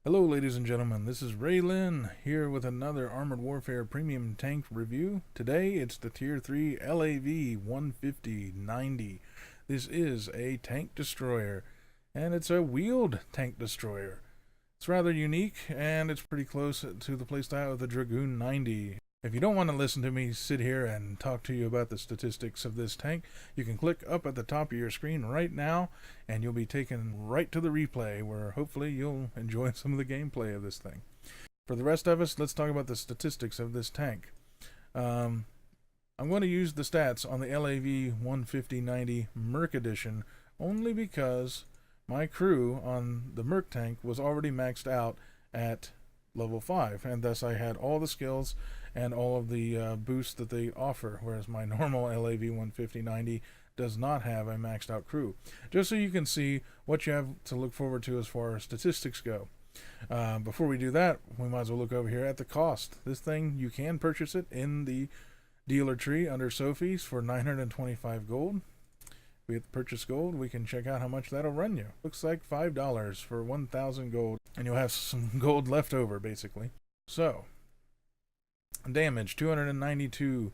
Hello ladies and gentlemen, this is Rei-Lin here with another Armored Warfare Premium Tank review. Today it's the Tier 3 LAV-150-90. This is a tank destroyer, and it's a wheeled tank destroyer. It's rather unique, and it's pretty close to the playstyle of the Dragoon 90. If you don't want to listen to me sit here and talk to you about the statistics of this tank, you can click up at the top of your screen right now, and you'll be taken right to the replay, where hopefully you'll enjoy some of the gameplay of this thing. For the rest of us, let's talk about the statistics of this tank. I'm going to use the stats on the LAV-150-90 Merc Edition only because my crew on the Merc tank was already maxed out at level 5, and thus I had all the skills and all of the boosts that they offer, whereas my normal LAV-150-90 does not have a maxed out crew. Just so you can see what you have to look forward to as far as statistics go. Before we do that, we might as well look over here at the cost. This thing, you can purchase it in the dealer tree under Sophie's for 925 gold. We hit purchase gold, we can check out how much that'll run you. Looks like $5 for 1,000 gold, and you'll have some gold left over, basically. So, damage, 292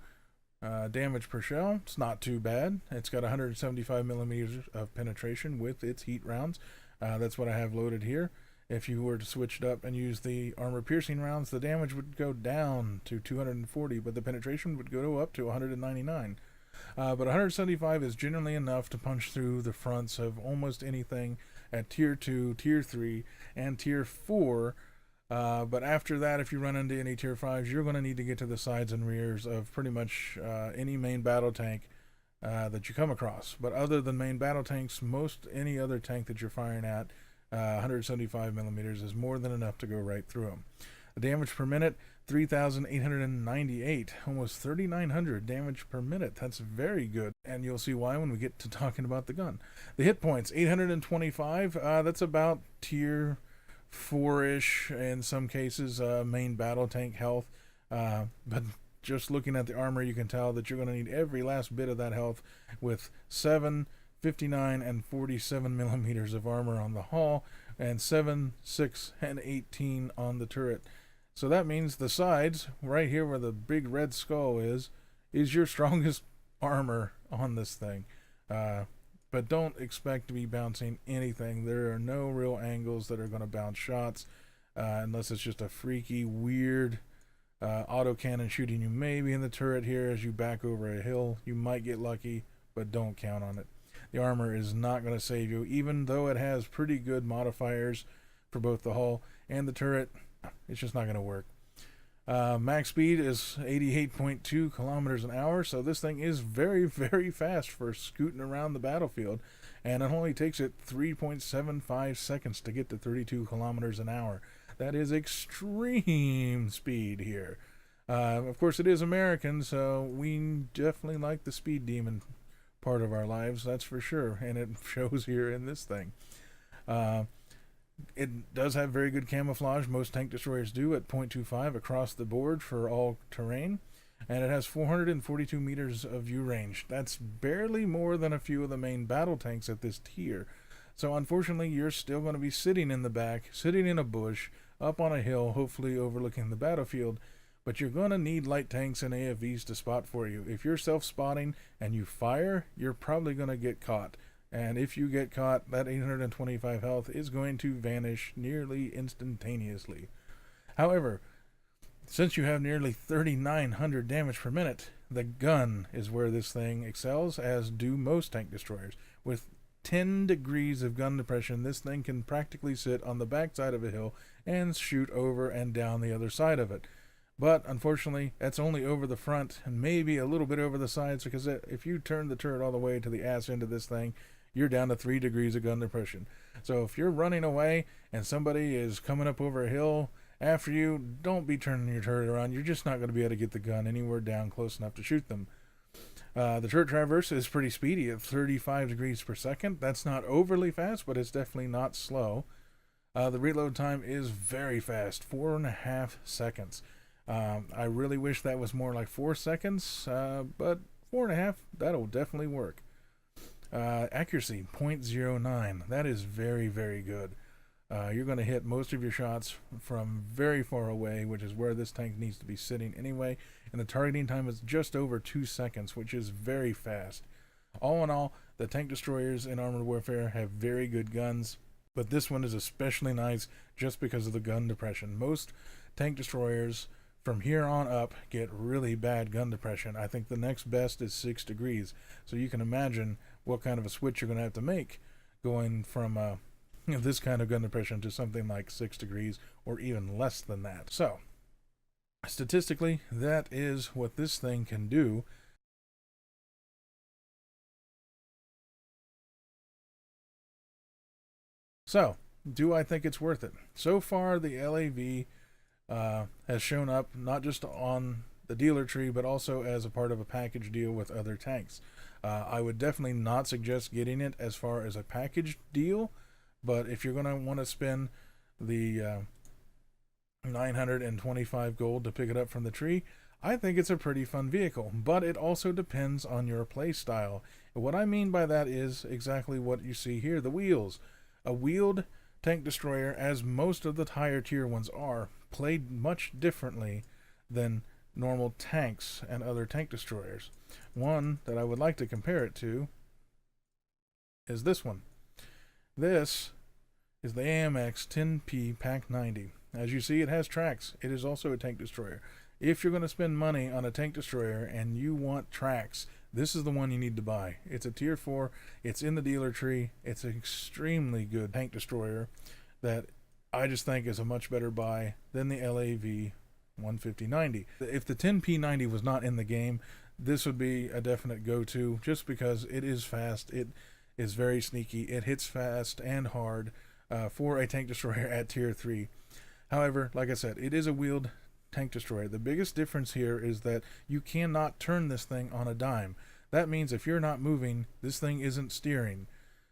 damage per shell. It's not too bad. It's got 175 millimeters of penetration with its heat rounds. That's what I have loaded here. If you were to switch it up and use the armor-piercing rounds, the damage would go down to 240, but the penetration would go up to 199. But 175 is generally enough to punch through the fronts of almost anything at Tier 2, Tier 3, and Tier 4. But after that, if you run into any Tier 5s, you're going to need to get to the sides and rears of pretty much any main battle tank that you come across. But other than main battle tanks, any other tank that you're firing at, 175 millimeters is more than enough to go right through them. The damage per minute, 3,898, almost 3,900 damage per minute. That's very good, and you'll see why when we get to talking about the gun. The hit points, 825, that's about Tier 4-ish in some cases, main battle tank health, but just looking at the armor, you can tell that you're going to need every last bit of that health with 7, 59, and 47 millimeters of armor on the hull, and 7, 6, and 18 on the turret. So that means the sides, right here where the big red skull is your strongest armor on this thing. But don't expect to be bouncing anything. There are no real angles that are going to bounce shots, unless it's just a freaky, weird autocannon shooting you maybe in the turret here as you back over a hill. You might get lucky, but don't count on it. The armor is not going to save you, even though it has pretty good modifiers for both the hull and the turret. It's just not going to work. Max speed is 88.2 kilometers an hour, so this thing is very, very fast for scooting around the battlefield, and it only takes it 3.75 seconds to get to 32 kilometers an hour. That is extreme speed here. Of course, it is American, so we definitely like the speed demon part of our lives, that's for sure, and it shows here in this thing. It does have very good camouflage. Most tank destroyers do at 0.25 across the board for all terrain. And it has 442 meters of view range. That's barely more than a few of the main battle tanks at this tier. So unfortunately, you're still going to be sitting in the back, sitting in a bush, up on a hill, hopefully overlooking the battlefield. But you're going to need light tanks and AFVs to spot for you. If you're self-spotting and you fire, you're probably going to get caught. And if you get caught, that 825 health is going to vanish nearly instantaneously. However, since you have nearly 3,900 damage per minute, the gun is where this thing excels, as do most tank destroyers. With 10 degrees of gun depression, this thing can practically sit on the backside of a hill and shoot over and down the other side of it. But unfortunately, that's only over the front and maybe a little bit over the sides, because if you turn the turret all the way to the ass end of this thing, you're down to 3 degrees of gun depression. So if you're running away and somebody is coming up over a hill after you, don't be turning your turret around. You're just not going to be able to get the gun anywhere down close enough to shoot them. The turret traverse is pretty speedy at 35 degrees per second. That's not overly fast, but it's definitely not slow. The reload time is very fast, 4.5 seconds. I really wish that was more like 4 seconds, but 4.5, that'll definitely work. Accuracy, 0.09. That is very, very good. You're going to hit most of your shots from very far away, which is where this tank needs to be sitting anyway, and the targeting time is just over 2 seconds, which is very fast. All in all, the tank destroyers in Armored Warfare have very good guns, but this one is especially nice just because of the gun depression. Most tank destroyers from here on up get really bad gun depression. I think the next best is 6 degrees, so you can imagine what kind of a switch you're going to have to make going from this kind of gun depression to something like 6 degrees or even less than that. So, statistically, that is what this thing can do. So, do I think it's worth it? So far, the LAV has shown up not just on the dealer tree, but also as a part of a package deal with other tanks. I would definitely not suggest getting it as far as a package deal, but if you're going to want to spend the 925 gold to pick it up from the tree, I think it's a pretty fun vehicle, but it also depends on your play style. And what I mean by that is exactly what you see here, the wheels. A wheeled tank destroyer, as most of the higher tier ones are, played much differently than normal tanks and other tank destroyers. One that I would like to compare it to is this one. This is the AMX 10P Pack 90. As you see, it has tracks. It is also a tank destroyer. If you're going to spend money on a tank destroyer and you want tracks, this is the one you need to buy. It's a tier 4. It's in the dealer tree. It's an extremely good tank destroyer that I just think is a much better buy than the LAV-150-90. If the 10P90 was not in the game, this would be a definite go-to just because it is fast. It is very sneaky. It hits fast and hard for a tank destroyer at tier 3. However, like I said, it is a wheeled tank destroyer. The biggest difference here is that you cannot turn this thing on a dime. That means if you're not moving, this thing isn't steering.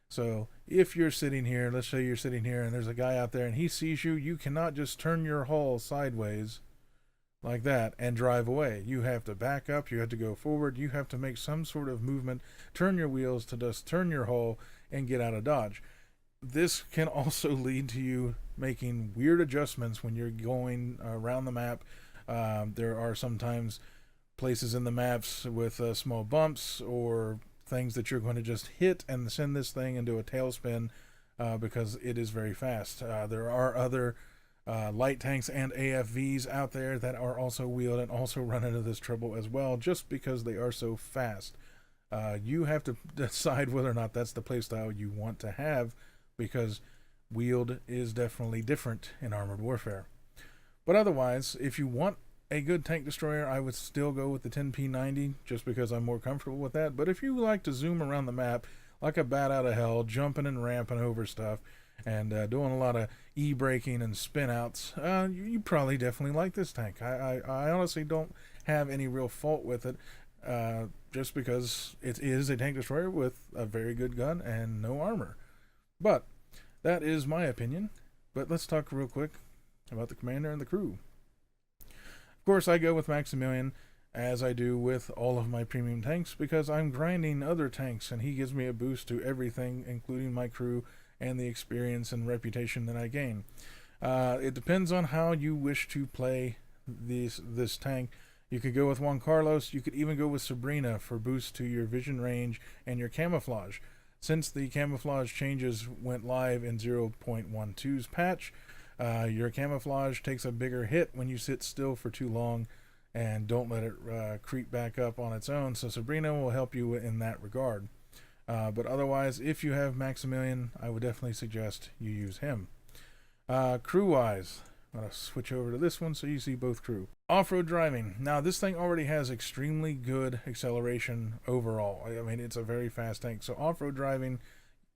So if you're sitting here, let's say you're sitting here and there's a guy out there and he sees you, you cannot just turn your hull sideways like that and drive away. You have to back up, you have to go forward, you have to make some sort of movement, turn your wheels to just turn your hull and get out of dodge. This can also lead to you making weird adjustments when you're going around the map. There are sometimes places in the maps with small bumps or things that you're going to just hit and send this thing into a tailspin because it is very fast. There are other light tanks and AFVs out there that are also wheeled and also run into this trouble as well, just because they are so fast. You have to decide whether or not that's the playstyle you want to have, because wheeled is definitely different in Armored Warfare. But otherwise, if you want a good tank destroyer, I would still go with the 10P90 just because I'm more comfortable with that. But if you like to zoom around the map like a bat out of hell, jumping and ramping over stuff and doing a lot of e-braking and spin outs, you probably definitely like this tank. I honestly don't have any real fault with it, just because it is a tank destroyer with a very good gun and no armor. But that is my opinion. But let's talk real quick about the commander and the crew. Of course, I go with Maximilian, as I do with all of my premium tanks, because I'm grinding other tanks and he gives me a boost to everything, including my crew and the experience and reputation that I gain. It depends on how you wish to play this tank. You could go with Juan Carlos. You could even go with Sabrina for boost to your vision range and your camouflage. Since the camouflage changes went live in 0.12's patch, your camouflage takes a bigger hit when you sit still for too long and don't let it creep back up on its own. So Sabrina will help you in that regard. But otherwise, if you have Maximilian, I would definitely suggest you use him. Crew-wise, I'm going to switch over to this one so you see both crew. Off-road driving. Now, this thing already has extremely good acceleration overall. I mean, it's a very fast tank. So off-road driving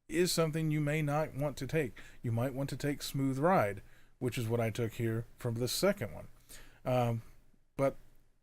is something you may not want to take. You might want to take Smooth Ride, which is what I took here from the second one. But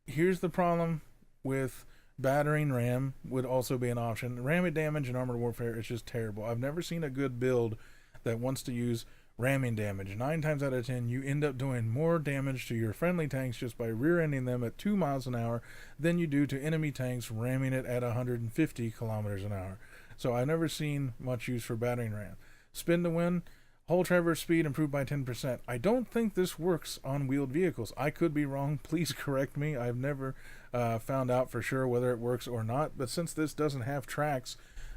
here's the problem with battering ram would also be an option. Ramming damage in Armored Warfare is just terrible. I've never seen a good build that wants to use ramming damage. 9 times out of 10, you end up doing more damage to your friendly tanks just by rear-ending them at 2 miles an hour than you do to enemy tanks ramming it at 150 kilometers an hour. So I've never seen much use for battering ram. Spin to win, Hull traverse speed improved by 10%. I don't think this works on wheeled vehicles. I could be wrong. Please correct me. I've never found out for sure whether it works or not. But since this doesn't have tracks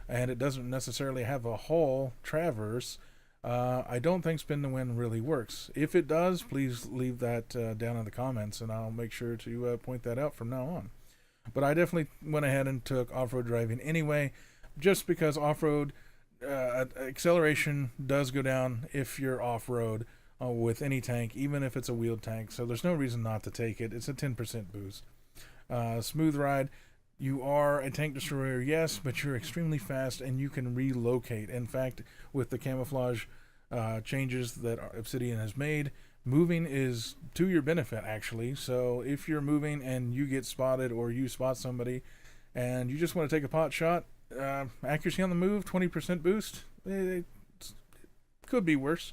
and it doesn't necessarily have a hull traverse, I don't think spin to win really works. If it does, please leave that down in the comments, and I'll make sure to point that out from now on. But I definitely went ahead and took off-road driving anyway, just because off-road acceleration does go down if you're off-road with any tank, even if it's a wheeled tank, so there's no reason not to take it. It's a 10% boost. Smooth ride. You are a tank destroyer, yes, but you're extremely fast and you can relocate. In fact, with the camouflage changes that Obsidian has made, moving is to your benefit, actually. So if you're moving and you get spotted, or you spot somebody and you just want to take a pot shot, accuracy on the move, 20% boost. It could be worse.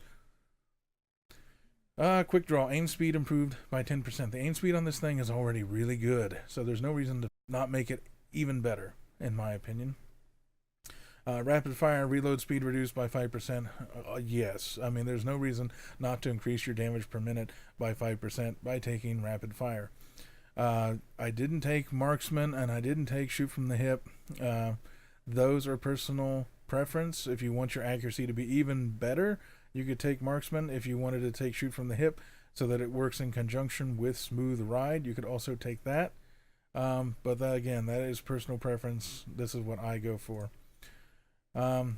Quick draw, aim speed improved by 10%. The aim speed on this thing is already really good, so there's no reason to not make it even better, in my opinion. Rapid fire reload speed reduced by 5%. Yes, I mean, there's no reason not to increase your damage per minute by 5% by taking rapid fire. I didn't take marksman and I didn't take shoot from the hip. Those are personal preference. If you want your accuracy to be even better, you could take marksman. If you wanted to take shoot from the hip so that it works in conjunction with smooth ride, you could also take that. But that, again, that is personal preference. This is what I go for.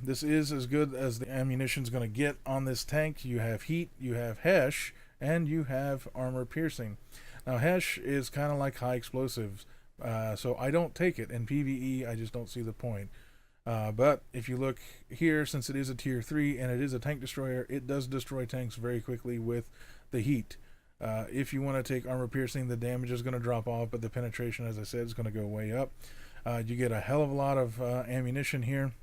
This is as good as the ammunition's going to get on this tank. You have heat, you have Hesh, and you have armor piercing. Now, Hesh is kind of like high explosives, so I don't take it. In PvE, I just don't see the point. But if you look here, since it is a tier 3 and it is a tank destroyer, it does destroy tanks very quickly with the heat. If you want to take armor piercing, the damage is going to drop off, but the penetration, as I said, is going to go way up. You get a hell of a lot of ammunition here.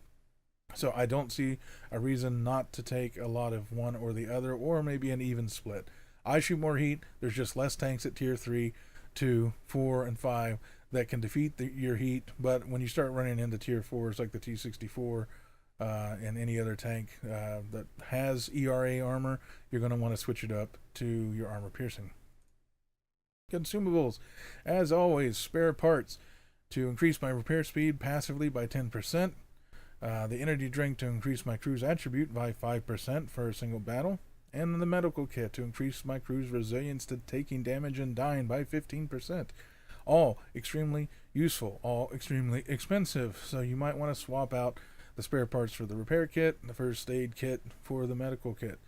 So I don't see a reason not to take a lot of one or the other, or maybe an even split. I shoot more heat. There's just less tanks at tier 3, 2, 4, and 5 that can defeat your heat. But when you start running into tier 4s like the T-64 and any other tank that has ERA armor, you're going to want to switch it up to your armor piercing. Consumables. As always, spare parts to increase my repair speed passively by 10%. The energy drink to increase my crew's attribute by 5% for a single battle, and the medical kit to increase my crew's resilience to taking damage and dying by 15%. All extremely useful, all extremely expensive, so you might want to swap out the spare parts for the repair kit, the first aid kit for the medical kit,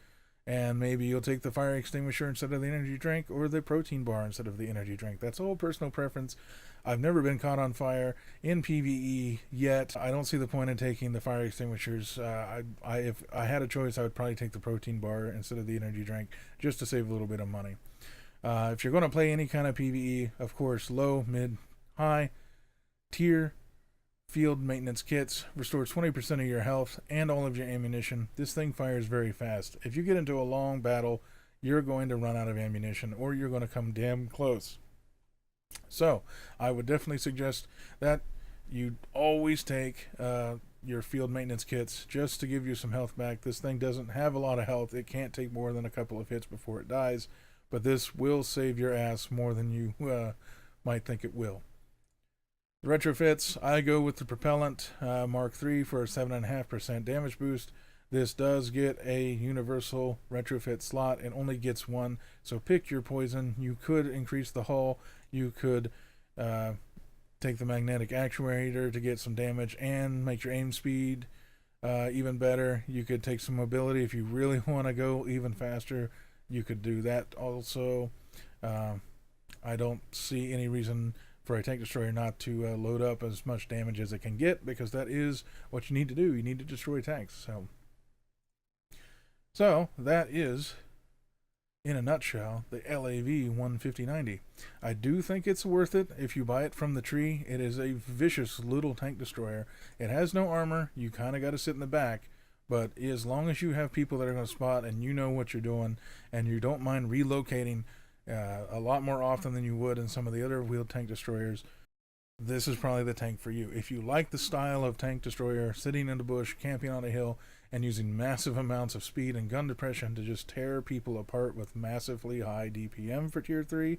and maybe you'll take the fire extinguisher instead of the energy drink, or the protein bar instead of the energy drink. That's all personal preference. I've never been caught on fire in PvE yet. I don't see the point in taking the fire extinguishers. If I had a choice, I would probably take the protein bar instead of the energy drink, just to save a little bit of money. If you're going to play any kind of PvE, of course, low, mid, high tier field maintenance kits restores 20% of your health and all of your ammunition. This thing fires very fast. If you get into a long battle, you're going to run out of ammunition, or you're going to come damn close. So I would definitely suggest that you always take your field maintenance kits just to give you some health back. This thing doesn't have a lot of health. It can't take more than a couple of hits before it dies, but this will save your ass more than you might think it will. The retrofits, I go with the propellant Mark III for a 7.5% damage boost. This does get a universal retrofit slot and only gets one, so pick your poison. You could increase the hull. You could take the magnetic actuator to get some damage and make your aim speed even better. You could take some mobility if you really want to go even faster. You could do that also. I don't see any reason for a tank destroyer not to load up as much damage as it can get, because that is what you need to do. You need to destroy tanks. So that is, in a nutshell, the LAV-150-90. I do think it's worth it if you buy it from the tree. It is a vicious little tank destroyer. It has no armor. You kind of got to sit in the back. But as long as you have people that are going to spot and you know what you're doing, and you don't mind relocating a lot more often than you would in some of the other wheeled tank destroyers, this is probably the tank for you. If you like the style of tank destroyer, sitting in the bush, camping on a hill, and using massive amounts of speed and gun depression to just tear people apart with massively high DPM for Tier 3,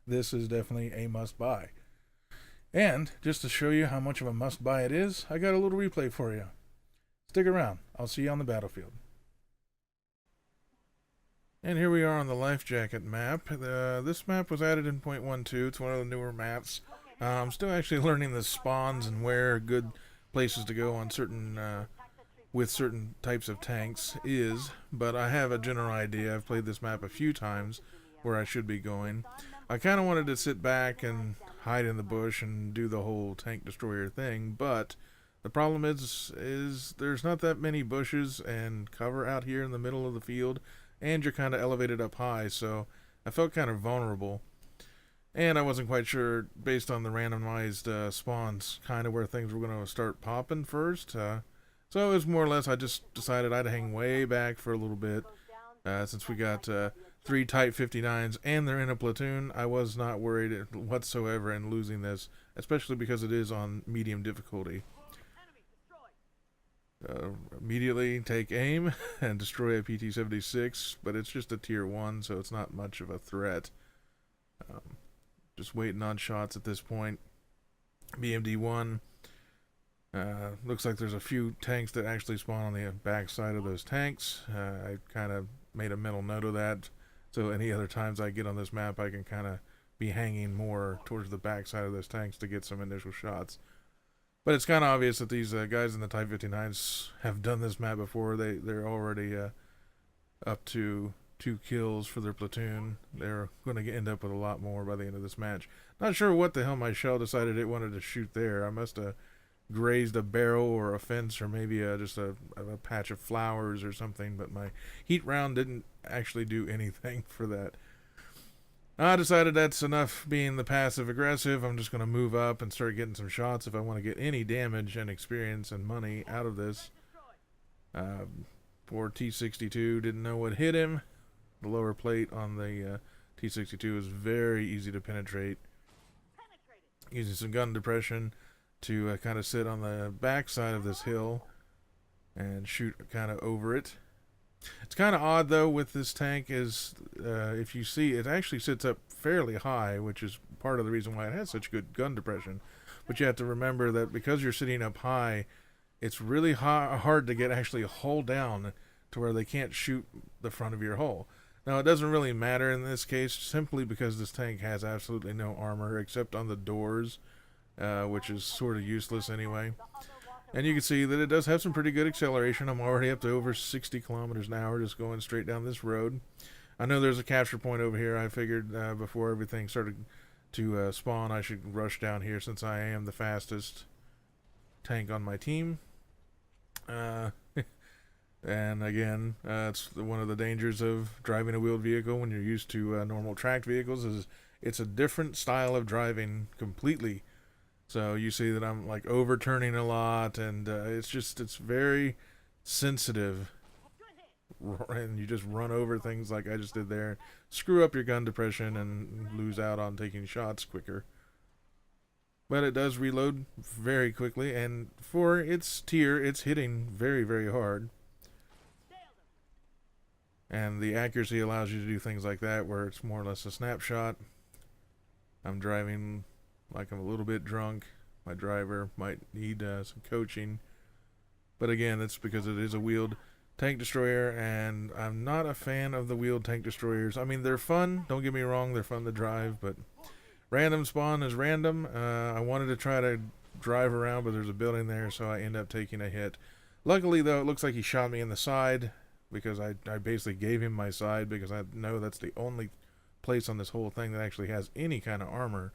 this is definitely a must-buy. And, just to show you how much of a must-buy it is, I got a little replay for you. Stick around. I'll see you on the battlefield. And here we are on the Life Jacket map. This map was added in 0.12. It's one of the newer maps. I'm still actually learning the spawns and where good places to go on certain with certain types of tanks is, but I have a general idea. I've played this map a few times where I should be going. I kind of wanted to sit back and hide in the bush and do the whole tank destroyer thing, but the problem is there's not that many bushes and cover out here in the middle of the field, and you're kind of elevated up high, so I felt kind of vulnerable. And I wasn't quite sure, based on the randomized spawns, kind of where things were going to start popping first. So it was more or less, I just decided I'd hang way back for a little bit. Since we got 3 Type 59s and they're in a platoon, I was not worried whatsoever in losing this, especially because it is on medium difficulty. Immediately take aim and destroy a PT-76, but it's just a Tier 1, so it's not much of a threat. Just waiting on shots at this point. BMD-1. Looks like there's a few tanks that actually spawn on the back side of those tanks. I kind of made a mental note of that, so any other times I get on this map I can kind of be hanging more towards the back side of those tanks to get some initial shots. But it's kind of obvious that these guys in the Type 59s have done this map before. They're already up to 2 kills for their platoon. They're going to end up with a lot more by the end of this match. Not sure what the hell my shell decided it wanted to shoot there. I must have grazed a barrel or a fence, or maybe just a patch of flowers or something, but my heat round didn't actually do anything for that. I decided that's enough being the passive aggressive. I'm just going to move up and start getting some shots if I want to get any damage and experience and money out of this. Poor T-62 didn't know what hit him. The lower plate on the T-62 is very easy to penetrate. Using some gun depression to kind of sit on the back side of this hill and shoot kind of over it. It's kind of odd though with this tank is if you see it actually sits up fairly high, which is part of the reason why it has such good gun depression. But you have to remember that because you're sitting up high, it's really hard to get actually a hull down to where they can't shoot the front of your hull. Now it doesn't really matter in this case simply because this tank has absolutely no armor except on the doors, which is sort of useless anyway. And you can see that it does have some pretty good acceleration. I'm already up to over 60 kilometers an hour just going straight down this road. I know there's a capture point over here. I figured before everything started to spawn, I should rush down here since I am the fastest tank on my team. And again, it's one of the dangers of driving a wheeled vehicle when you're used to normal tracked vehicles is it's a different style of driving completely. So you see that I'm like overturning a lot, and it's very sensitive, and you just run over things like I just did there. Screw up your gun depression and lose out on taking shots quicker. But it does reload very quickly, and for its tier, it's hitting very, very hard. And the accuracy allows you to do things like that where it's more or less a snapshot. I'm driving like I'm a little bit drunk. My driver might need some coaching. But again, it's because it is a wheeled tank destroyer, and I'm not a fan of the wheeled tank destroyers. I mean, they're fun. Don't get me wrong, they're fun to drive, but random spawn is random. I wanted to try to drive around, but there's a building there, so I end up taking a hit. Luckily, though, it looks like he shot me in the side, because I basically gave him my side, because I know that's the only place on this whole thing that actually has any kind of armor,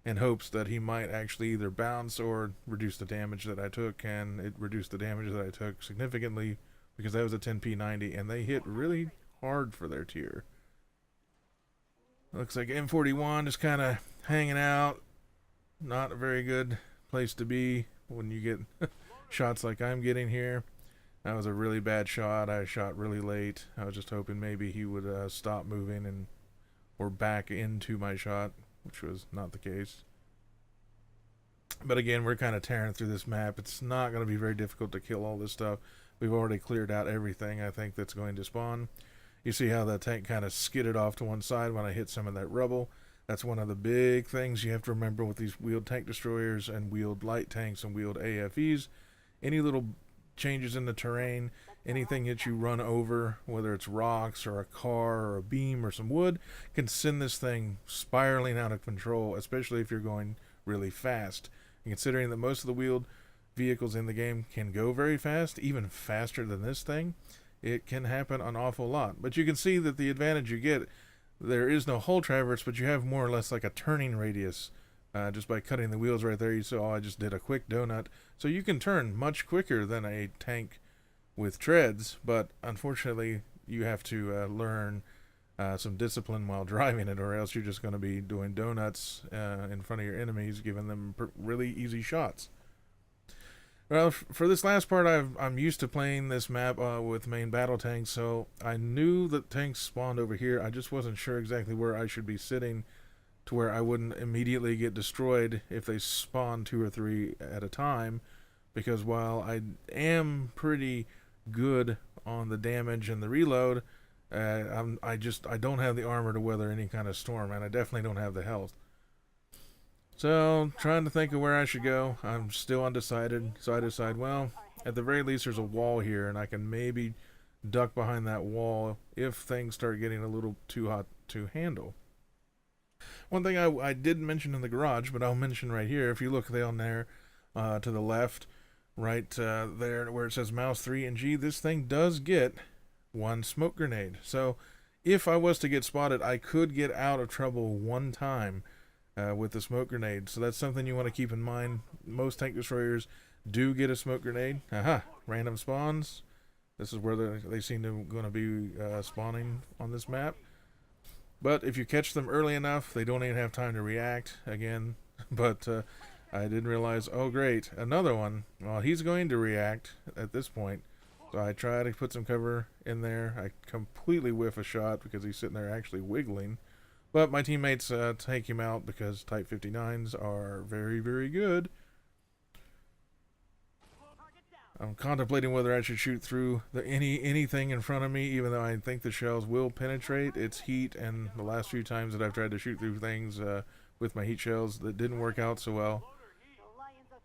in hopes that he might actually either bounce or reduce the damage that I took, and it reduced the damage that I took significantly, because that was a 10p90, and they hit really hard for their tier. Looks like M41 is kind of hanging out. Not a very good place to be when you get shots like I'm getting here. That was a really bad shot. I shot really late. I was just hoping maybe he would stop moving or back into my shot, which was not the case. But again, we're kind of tearing through this map. It's not going to be very difficult to kill all this stuff. We've already cleared out everything, I think, that's going to spawn. You see how the tank kind of skidded off to one side when I hit some of that rubble. That's one of the big things you have to remember with these wheeled tank destroyers and wheeled light tanks and wheeled AFEs. Any little changes in the terrain, anything that you run over, whether it's rocks or a car or a beam or some wood, can send this thing spiraling out of control, especially if you're going really fast. And considering that most of the wheeled vehicles in the game can go very fast, even faster than this thing, it can happen an awful lot. But you can see that the advantage you get, there is no hull traverse, but you have more or less like a turning radius. Just by cutting the wheels right there, you saw I just did a quick donut. So you can turn much quicker than a tank with treads, but unfortunately you have to learn some discipline while driving it, or else you're just going to be doing donuts in front of your enemies, giving them really easy shots. Well, for this last part, I'm used to playing this map with main battle tanks, so I knew that tanks spawned over here. I just wasn't sure exactly where I should be sitting to where I wouldn't immediately get destroyed if they spawn 2 or 3 at a time, because while I am pretty good on the damage and the reload, I don't have the armor to weather any kind of storm, and I definitely don't have the health. So, trying to think of where I should go. I'm still undecided, so I decide, well, at the very least there's a wall here, and I can maybe duck behind that wall if things start getting a little too hot to handle. One thing I didn't mention in the garage, but I'll mention right here, if you look down there to the left, right there where it says mouse 3 and G, this thing does get 1 smoke grenade. So if I was to get spotted, I could get out of trouble 1 time with the smoke grenade. So that's something you want to keep in mind. Most tank destroyers do get a smoke grenade. Aha, random spawns. This is where they seem to going to be spawning on this map. But if you catch them early enough, they don't even have time to react again. But I didn't realize, oh great, another one. Well, he's going to react at this point. So I try to put some cover in there. I completely whiff a shot because he's sitting there actually wiggling. But my teammates take him out because Type 59s are very, very good. I'm contemplating whether I should shoot through anything in front of me, even though I think the shells will penetrate. It's heat, and the last few times that I've tried to shoot through things with my heat shells, that didn't work out so well.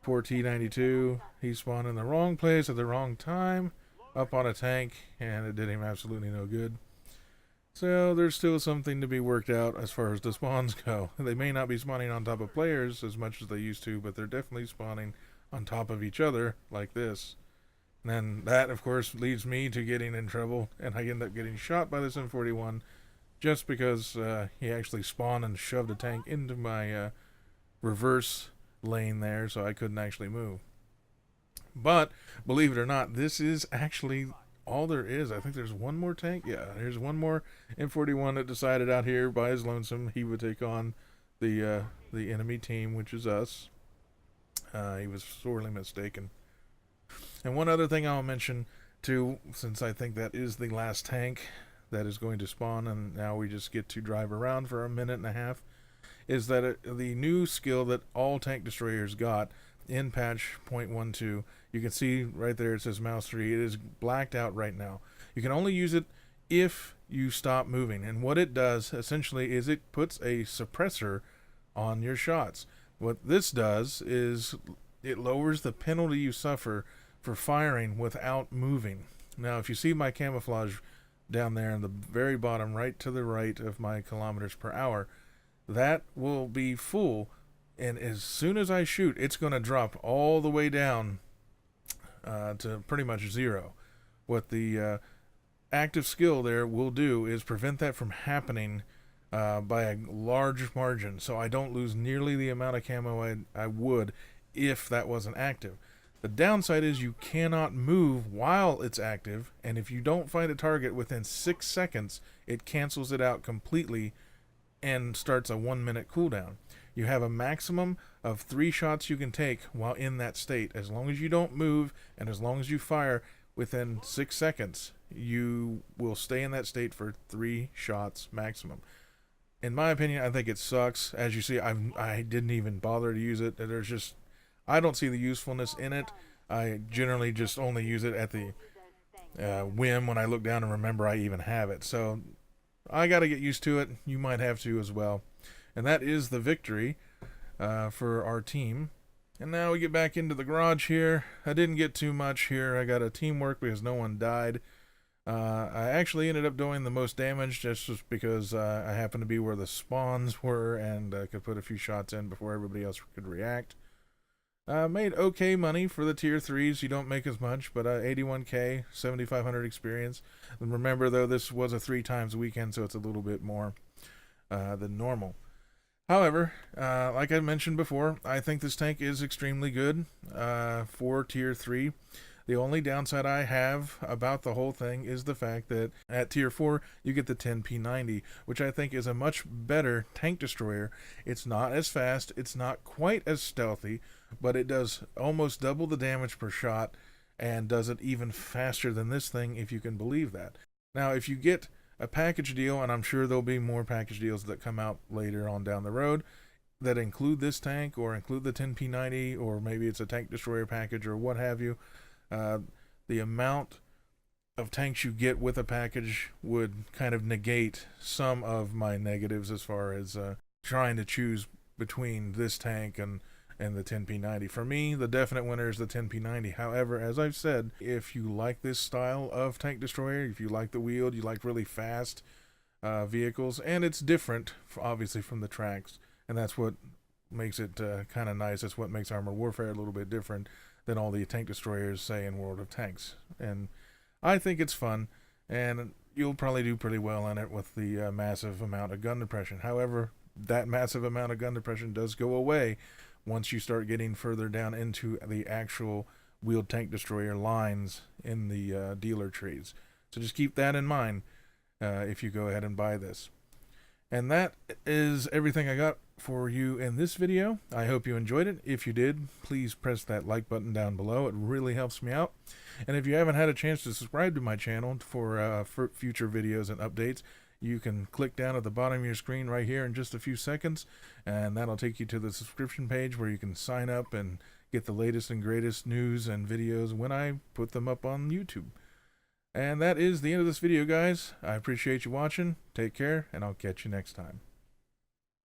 Poor T-92, he spawned in the wrong place at the wrong time, up on a tank, and it did him absolutely no good. So there's still something to be worked out as far as the spawns go. They may not be spawning on top of players as much as they used to, but they're definitely spawning on top of each other like this. And then that, of course, leads me to getting in trouble, and I end up getting shot by this M41 just because he actually spawned and shoved a tank into my reverse lane there, so I couldn't actually move. But believe it or not, this is actually all there is. I think there's one more tank. Yeah, there's one more M41 that decided out here by his lonesome he would take on the enemy team, which is us. He was sorely mistaken. And one other thing I'll mention too, since I think that is the last tank that is going to spawn, and now we just get to drive around for a minute and a half, is that the new skill that all tank destroyers got in patch 0.12, you can see right there it says mouse 3. It is blacked out right now. You can only use it if you stop moving, and what it does essentially is it puts a suppressor on your shots. What this does is it lowers the penalty you suffer for firing without moving. Now, if you see my camouflage down there in the very bottom, right to the right of my kilometers per hour, that will be full, and as soon as I shoot, it's going to drop all the way down to pretty much 0. What the active skill there will do is prevent that from happening by a large margin, so I don't lose nearly the amount of camo I would if that wasn't active. The downside is you cannot move while it's active, and if you don't find a target within 6 seconds, it cancels it out completely and starts a 1-minute cooldown. You have a maximum of 3 shots you can take while in that state. As long as you don't move and as long as you fire within 6 seconds, you will stay in that state for 3 shots maximum. In my opinion, I think it sucks. As you see, I didn't even bother to use it. There's just I don't see the usefulness in it. I generally just only use it at the whim when I look down and remember I even have it. So I got to get used to it. You might have to as well. And that is the victory for our team. And now we get back into the garage here. I didn't get too much here. I got a teamwork because no one died. I actually ended up doing the most damage just because I happened to be where the spawns were and could put a few shots in before everybody else could react. Made okay money for the tier 3s. You don't make as much, but 81k, 7,500 experience. And remember, though, this was a 3 times weekend, so it's a little bit more than normal. However, like I mentioned before, I think this tank is extremely good for tier 3. The only downside I have about the whole thing is the fact that at tier 4 you get the 10p90, which I think is a much better tank destroyer. It's not as fast, it's not quite as stealthy, but it does almost double the damage per shot and does it even faster than this thing, if you can believe that. Now, if you get a package deal, and I'm sure there'll be more package deals that come out later on down the road that include this tank or include the 10p90, or maybe it's a tank destroyer package or what have you, the amount of tanks you get with a package would kind of negate some of my negatives as far as trying to choose between this tank and the 10p90. For me, the definite winner is the 10p90. However, as I've said, if you like this style of tank destroyer, if you like the wheeled, you like really fast vehicles, and it's different, obviously, from the tracks, and that's what makes it kind of nice. That's what makes Armored Warfare a little bit different than all the tank destroyers, say, in World of Tanks. And I think it's fun, and you'll probably do pretty well in it with the massive amount of gun depression. However, that massive amount of gun depression does go away once you start getting further down into the actual wheeled tank destroyer lines in the dealer trees. So just keep that in mind if you go ahead and buy this. And that is everything I got for you in this video. I hope you enjoyed it. If you did, please press that like button down below. It really helps me out. And if you haven't had a chance to subscribe to my channel for future videos and updates, you can click down at the bottom of your screen right here in just a few seconds, and that'll take you to the subscription page where you can sign up and get the latest and greatest news and videos when I put them up on YouTube. And that is the end of this video, guys. I appreciate you watching. Take care, and I'll catch you next time.